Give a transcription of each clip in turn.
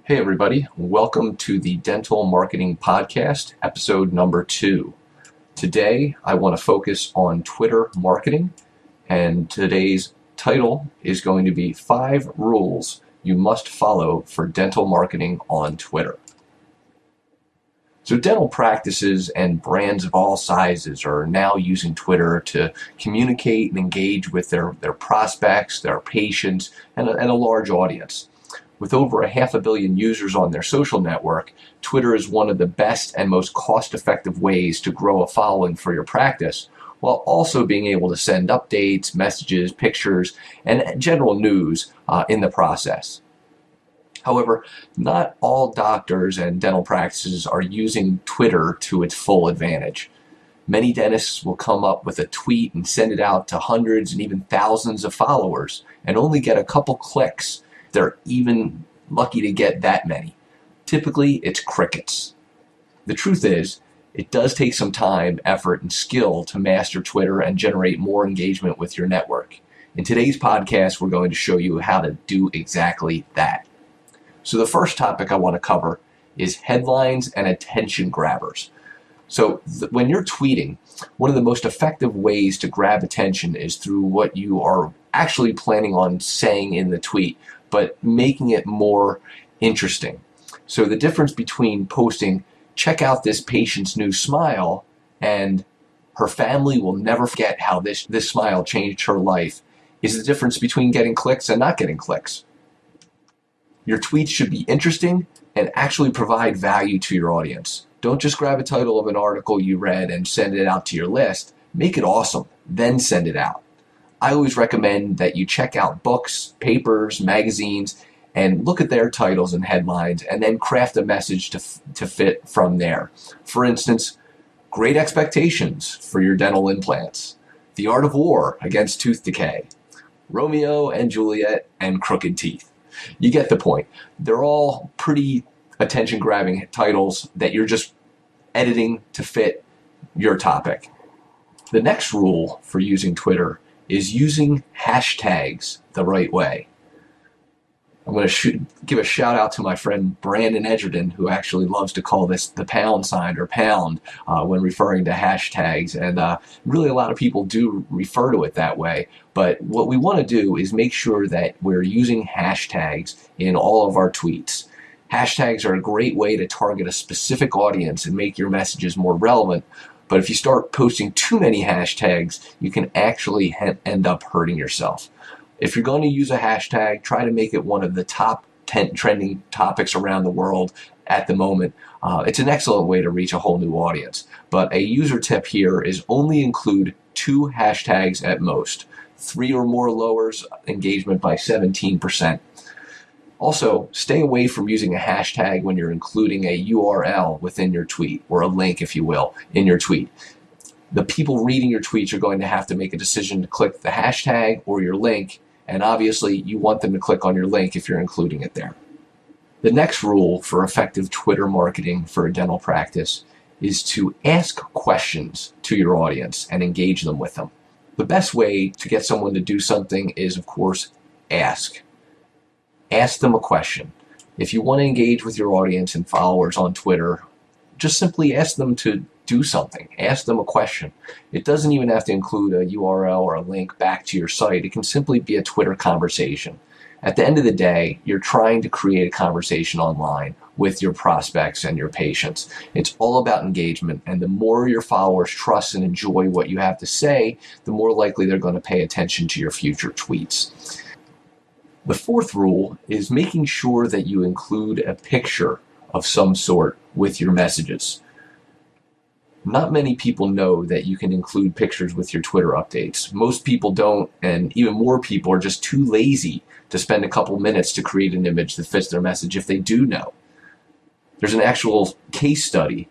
Hey everybody, welcome to the Dental Marketing Podcast, episode number 2. Today I want to focus on Twitter marketing, and today's title is going to be 5 rules you must follow for dental marketing on Twitter. So dental practices and brands of all sizes are now using Twitter to communicate and engage with their prospects, their patients, and a large audience. With over 500 million users on their social network, Twitter is one of the best and most cost-effective ways to grow a following for your practice, while also being able to send updates, messages, pictures, and general news in the process. However, not all doctors and dental practices are using Twitter to its full advantage. Many dentists will come up with a tweet and send it out to hundreds and even thousands of followers and only get a couple clicks. They're even lucky to get that many. Typically, it's crickets. The truth is, it does take some time, effort, and skill to master Twitter and generate more engagement with your network. In today's podcast, we're going to show you how to do exactly that. So the first topic I want to cover is headlines and attention grabbers. So when you're tweeting, one of the most effective ways to grab attention is through what you are actually planning on saying in the tweet, but making it more interesting. So the difference between posting, check out this patient's new smile, and her family will never forget how this smile changed her life, is the difference between getting clicks and not getting clicks. Your tweets should be interesting and actually provide value to your audience. Don't just grab a title of an article you read and send it out to your list. Make it awesome, then send it out. I always recommend that you check out books, papers, magazines, and look at their titles and headlines, and then craft a message to fit from there. For instance, Great Expectations for your dental implants, The Art of War Against Tooth Decay, Romeo and Juliet, and Crooked Teeth. You get the point. They're all pretty attention-grabbing titles that you're just editing to fit your topic. The next rule for using Twitter is using hashtags the right way. I'm going to give a shout out to my friend Brandon Edgerton, who actually loves to call this the pound sign or pound when referring to hashtags. And really a lot of people do refer to it that way. But what we want to do is make sure that we're using hashtags in all of our tweets. Hashtags are a great way to target a specific audience and make your messages more relevant. But if you start posting too many hashtags, you can actually end up hurting yourself. If you're going to use a hashtag, try to make it one of the top 10 trending topics around the world at the moment. It's an excellent way to reach a whole new audience. But a user tip here is only include 2 hashtags at most. 3 or more lowers engagement by 17%. Also, stay away from using a hashtag when you're including a URL within your tweet, or a link, if you will, in your tweet. The people reading your tweets are going to have to make a decision to click the hashtag or your link, and obviously you want them to click on your link if you're including it there. The next rule for effective Twitter marketing for a dental practice is to ask questions to your audience and engage them with them. The best way to get someone to do something is, of course, ask. Ask them a question. If you want to engage with your audience and followers on Twitter, just simply ask them to do something. Ask them a question. It doesn't even have to include a URL or a link back to your site. It can simply be a Twitter conversation. At the end of the day, you're trying to create a conversation online with your prospects and your patients. It's all about engagement, and the more your followers trust and enjoy what you have to say, the more likely they're going to pay attention to your future tweets. The fourth rule is making sure that you include a picture of some sort with your messages. Not many people know that you can include pictures with your Twitter updates. Most people don't, and even more people are just too lazy to spend a couple minutes to create an image that fits their message if they do know. There's an actual case study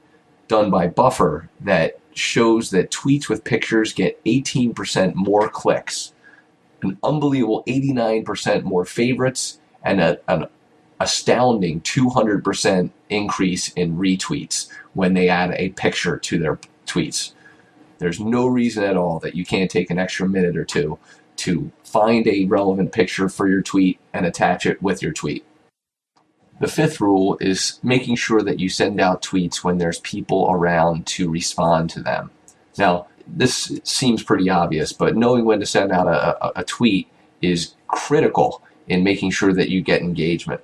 done by Buffer that shows that tweets with pictures get 18% more clicks, an unbelievable 89% more favorites, and an astounding 200% increase in retweets when they add a picture to their tweets. There's no reason at all that you can't take an extra minute or two to find a relevant picture for your tweet and attach it with your tweet. The fifth rule is making sure that you send out tweets when there's people around to respond to them. Now, this seems pretty obvious, but knowing when to send out a tweet is critical in making sure that you get engagement.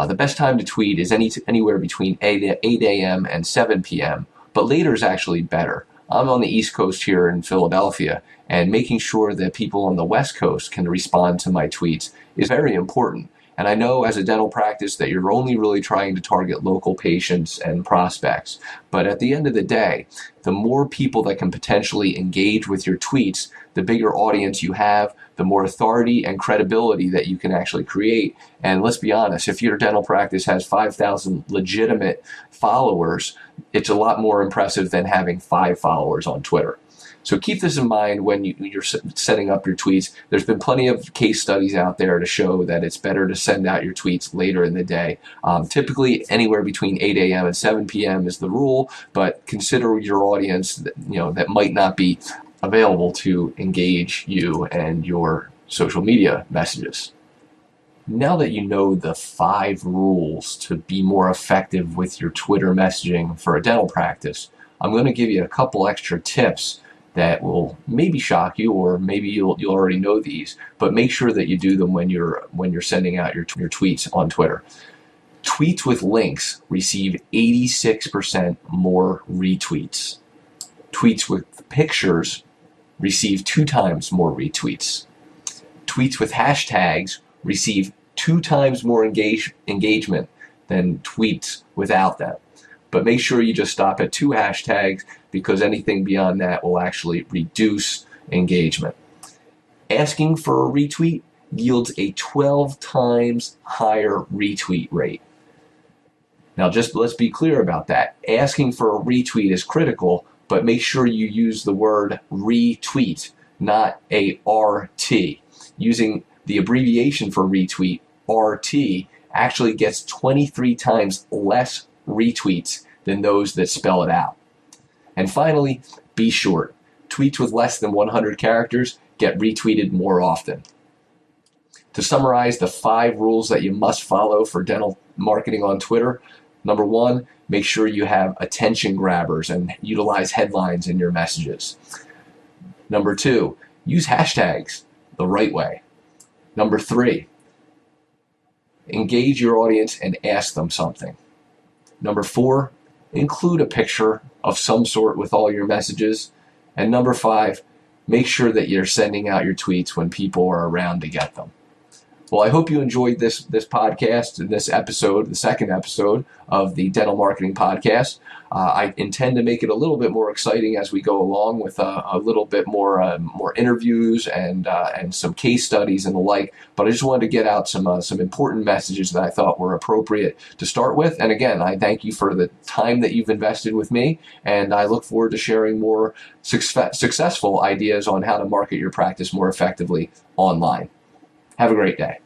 The best time to tweet is anywhere between 8 a.m. and 7 p.m., but later is actually better. I'm on the East Coast here in Philadelphia, and making sure that people on the West Coast can respond to my tweets is very important. And I know as a dental practice that you're only really trying to target local patients and prospects. But at the end of the day, the more people that can potentially engage with your tweets, the bigger audience you have, the more authority and credibility that you can actually create. And let's be honest, if your dental practice has 5,000 legitimate followers, it's a lot more impressive than having 5 followers on Twitter. So keep this in mind when you're setting up your tweets. There's been plenty of case studies out there to show that it's better to send out your tweets later in the day. Typically, anywhere between 8 a.m. and 7 p.m. is the rule, but consider your audience that might not be available to engage you and your social media messages. Now that you know the 5 rules to be more effective with your Twitter messaging for a dental practice, I'm going to give you a couple extra tips that will maybe shock you, or maybe you'll already know these, but make sure that you do them when you're sending out your tweets on Twitter. Tweets with links receive 86% more retweets. Tweets with pictures receive 2 times more retweets. Tweets with hashtags receive 2 times more engagement than tweets without them. But make sure you just stop at 2 hashtags, because anything beyond that will actually reduce engagement. Asking for a retweet yields a 12 times higher retweet rate. Now, just let's be clear about that. Asking for a retweet is critical, but make sure you use the word retweet, not a RT. Using the abbreviation for retweet, RT, actually gets 23 times less retweets than those that spell it out. And finally, be short. Tweets with less than 100 characters get retweeted more often. To summarize the 5 rules that you must follow for dental marketing on Twitter: number 1, make sure you have attention grabbers and utilize headlines in your messages. Number 2, use hashtags the right way. Number 3, engage your audience and ask them something. Number 4, include a picture of some sort with all your messages. And number 5, make sure that you're sending out your tweets when people are around to get them. Well, I hope you enjoyed this podcast and this episode, the second episode of the Dental Marketing Podcast. I intend to make it a little bit more exciting as we go along, with a little bit more interviews and some case studies and the like. But I just wanted to get out some important messages that I thought were appropriate to start with. And again, I thank you for the time that you've invested with me, and I look forward to sharing more successful ideas on how to market your practice more effectively online. Have a great day.